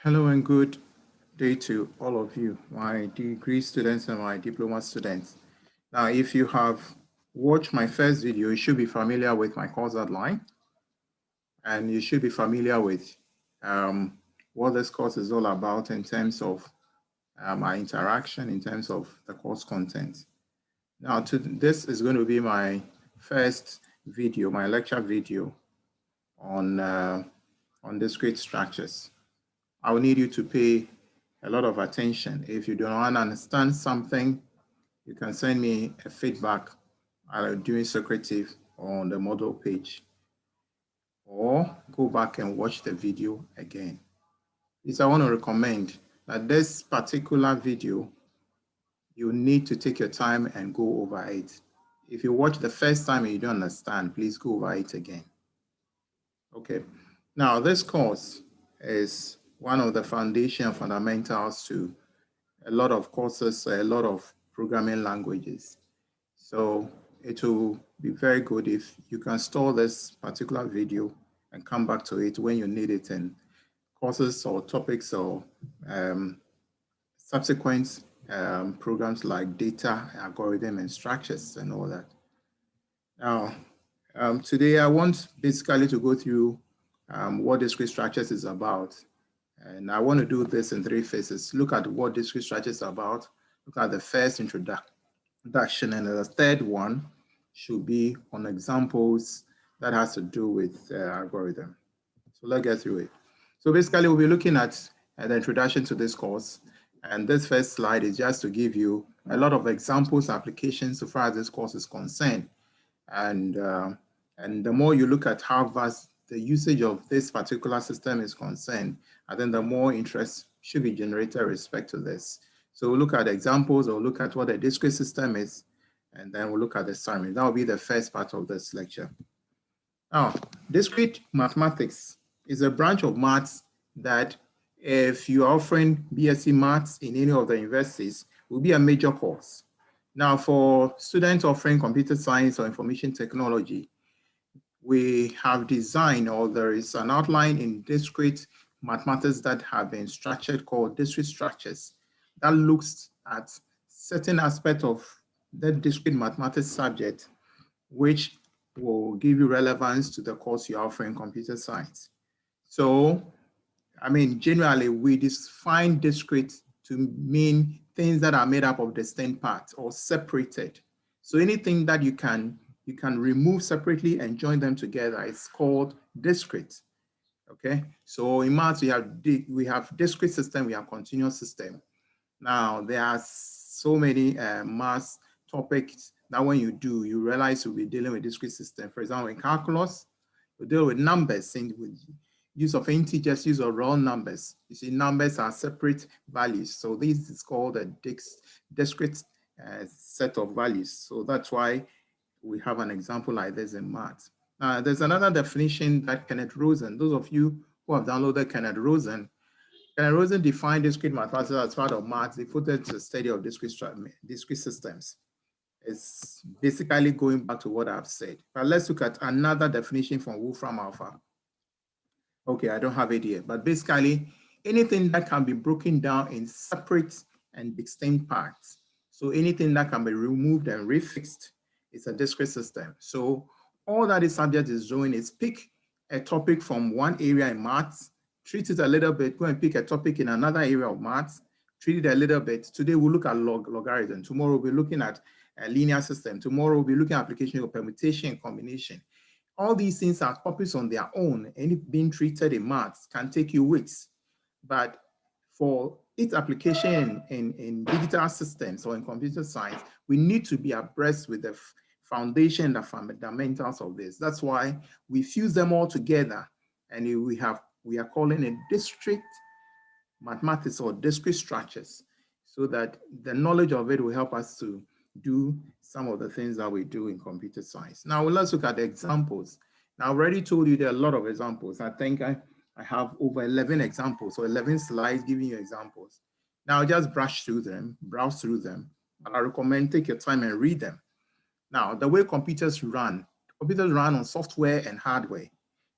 Hello and good day to all of you, my degree students and my diploma students. Now, if you have watched my first video, you should be familiar with my course outline, and you should be familiar with what this course is all about in terms of my interaction, in terms of the course content. Now, this is going to be my first video, my lecture video on discrete structures. I will need you to pay a lot of attention. If you don't understand something, you can send me a feedback during Secretive on the model page, or go back and watch the video again. Please, I want to recommend that this particular video, you need to take your time and go over it. If you watch the first time and you don't understand, please go over it again. Okay, now this course is one of the foundation fundamentals to a lot of courses, a lot of programming languages. So it will be very good if you can store this particular video and come back to it when you need it in courses or topics or subsequent programs like data, algorithm, and structures and all that. Now, today I want basically to go through what discrete structures is about. And I want to do this in three phases. Look at what discrete structures is about. Look at the first introduction, and the third one should be on examples that has to do with algorithm. So let's get through it. So basically, we'll be looking at the introduction to this course. And this first slide is just to give you a lot of examples, applications so far as this course is concerned. And the more you look at how vast the usage of this particular system is concerned, I think the more interest should be generated with respect to this. So we'll look at examples, or look at what a discrete system is, and then we'll look at the summary. That will be the first part of this lecture. Now, discrete mathematics is a branch of maths that, if you are offering BSc maths in any of the universities, will be a major course. Now, for students offering computer science or information technology, we have designed, or there is an outline in discrete mathematics that have been structured called discrete structures that looks at certain aspect of the discrete mathematics subject, which will give you relevance to the course you're offering computer science. So, I mean, generally we define discrete to mean things that are made up of distinct parts or separated. So anything that you can remove separately and join them together is called discrete. Okay, so in maths we have discrete system, we have continuous system. Now there are so many maths topics that when you do, you realize you'll be dealing with discrete system. For example, in calculus, you deal with numbers, and with use of integers, use of raw numbers. You see, numbers are separate values. So this is called a discrete set of values. So that's why we have an example like this in maths. There's another definition that Kenneth Rosen, those of you who have downloaded Kenneth Rosen defined discrete mathematics as part of maths devoted to the study of discrete systems. It's basically going back to what I've said. But let's look at another definition from Wolfram Alpha. Okay, I don't have it here, but basically anything that can be broken down in separate and distinct parts. So anything that can be removed and refixed is a discrete system. So all that the subject is doing is pick a topic from one area in maths, treat it a little bit, go and pick a topic in another area of maths, treat it a little bit. Today we'll look at logarithm. Tomorrow we'll be looking at a linear system. Tomorrow we'll be looking at application of permutation and combination. All these things are topics on their own, and if being treated in maths can take you weeks. But for its application in digital systems or in computer science, we need to be abreast with the foundation, the fundamentals of this. That's why we fuse them all together, and we are calling it discrete mathematics or discrete structures, so that the knowledge of it will help us to do some of the things that we do in computer science. Now let's look at the examples. Now I already told you there are a lot of examples. I think I have over 11 examples, so 11 slides giving you examples. Now just browse through them, but I recommend take your time and read them. Now, the way computers run on software and hardware,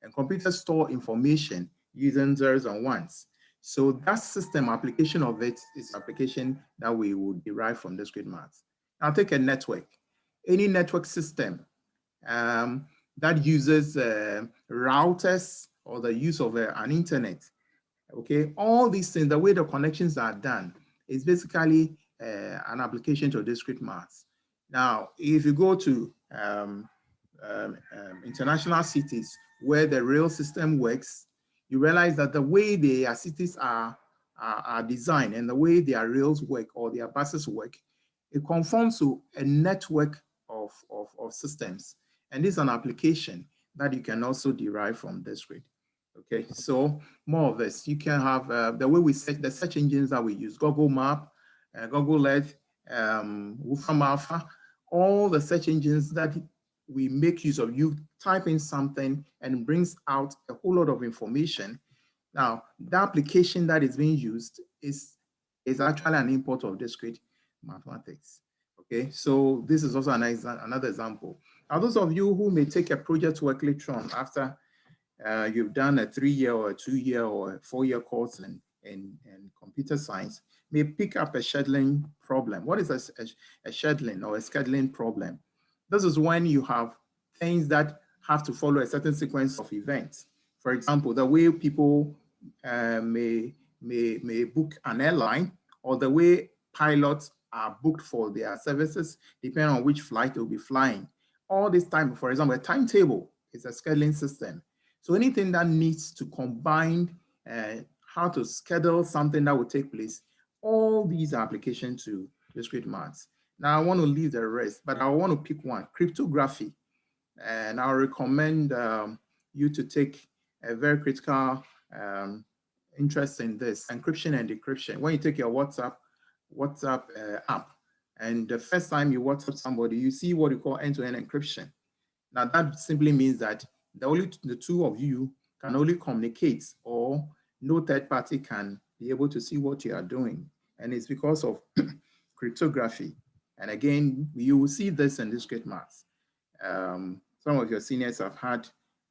and computers store information using zeros and ones. So that system application of it is application that we would derive from discrete maths. Now take a network. Any network system that uses routers or the use of an internet. Okay, all these things, the way the connections are done is basically an application to discrete maths. Now, if you go to international cities where the rail system works, you realize that the way their cities are designed and the way their rails work or their buses work, it conforms to a network of systems. And this is an application that you can also derive from discrete. Okay, so more of this. You can have the way we search, the search engines that we use, Google Map, Google Earth, Wolfram Alpha, all the search engines that we make use of. You type in something and it brings out a whole lot of information. Now, the application that is being used is actually an import of discrete mathematics. Okay, so this is also another example. Now, those of you who may take a project work later on after you've done a 3-year or a 2-year or a 4-year course in computer science, may pick up a scheduling problem. What is a scheduling or a scheduling problem? This is when you have things that have to follow a certain sequence of events. For example, the way people may book an airline, or the way pilots are booked for their services, depending on which flight they'll be flying. All this time, for example, a timetable is a scheduling system. So anything that needs to combine how to schedule something that will take place, all these are applications to discrete maths. Now I want to leave the rest, but I want to pick one, cryptography. And I'll recommend you to take a very critical interest in this, encryption and decryption. When you take your WhatsApp app, and the first time you WhatsApp somebody, you see what you call end-to-end encryption. Now that simply means that the two of you can only communicate, or no third party can be able to see what you are doing. And it's because of cryptography. And again, you will see this in discrete maths. Some of your seniors have had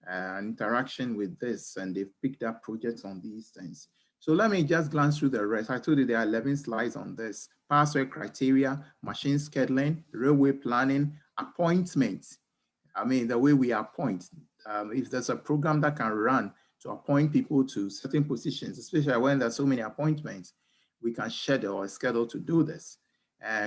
an interaction with this and they've picked up projects on these things. So let me just glance through the rest. I told you there are 11 slides on this. Password criteria, machine scheduling, railway planning, appointments. I mean, the way we appoint, if there's a program that can run to appoint people to certain positions, especially when there's so many appointments, we can schedule or schedule to do this.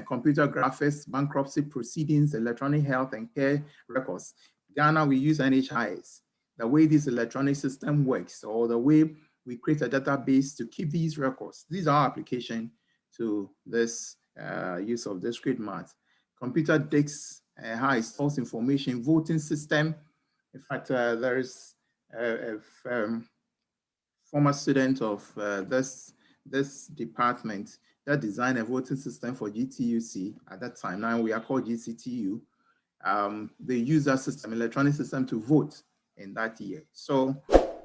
Computer graphics, bankruptcy proceedings, electronic health and care records. Ghana, we use NHIS. The way this electronic system works, or the way we create a database to keep these records. These are applications to this use of discrete math. Computer disks, how it stores information, voting system. In fact, there is a former student of this department that designed a voting system for GTUC at that time. Now we are called GCTU. They use that system, electronic system, to vote in that year. So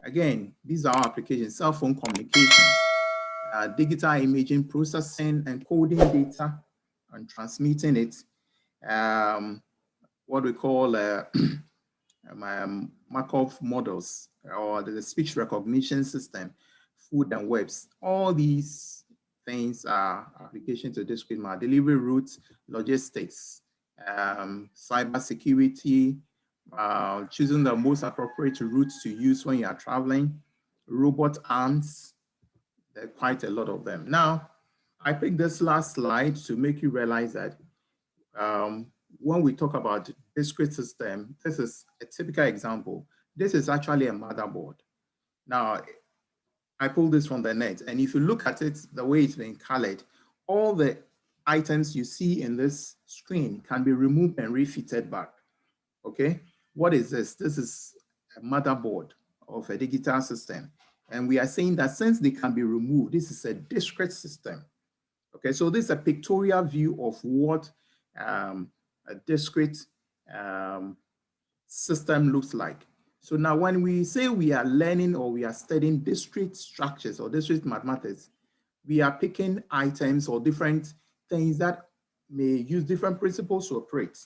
again, these are our applications: cell phone communication, digital imaging, processing, encoding data and transmitting it. What we call Markov models, or the speech recognition system, food and webs. All these things are applications to discrete math. Delivery routes, logistics, cyber security, choosing the most appropriate routes to use when you are traveling, robot arms. There are quite a lot of them. Now, I picked this last slide to make you realize that when we talk about discrete system, this is a typical example. This is actually a motherboard. Now, I pulled this from the net, and if you look at it, the way it's been colored, all the items you see in this screen can be removed and refitted back. Okay, what is this? This is a motherboard of a digital system. And we are saying that since they can be removed, this is a discrete system. Okay, so this is a pictorial view of what a discrete system looks like. So now when we say we are learning or we are studying discrete structures or discrete mathematics, we are picking items or different things that may use different principles to operate.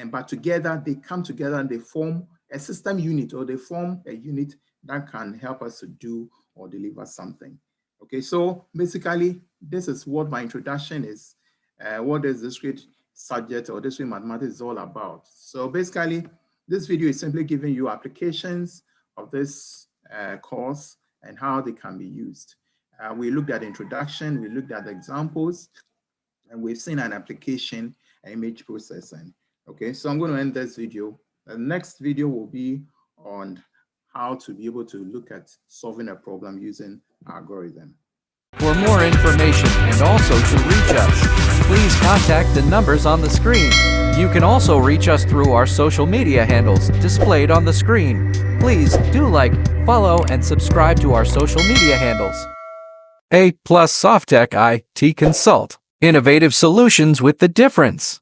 But together, they come together and they form a system unit, or they form a unit that can help us to do or deliver something. Okay, so basically, this is what my introduction is. What is discrete subject or discrete mathematics is all about. So basically, this video is simply giving you applications of this course and how they can be used. We looked at the introduction, we looked at the examples, and we've seen an application, image processing. Okay, so I'm going to end this video. The next video will be on how to be able to look at solving a problem using algorithm. For more information and also to reach us, please contact the numbers on the screen. You can also reach us through our social media handles displayed on the screen. Please do like, follow, and subscribe to our social media handles. A Softek IT Consult. Innovative solutions with the difference.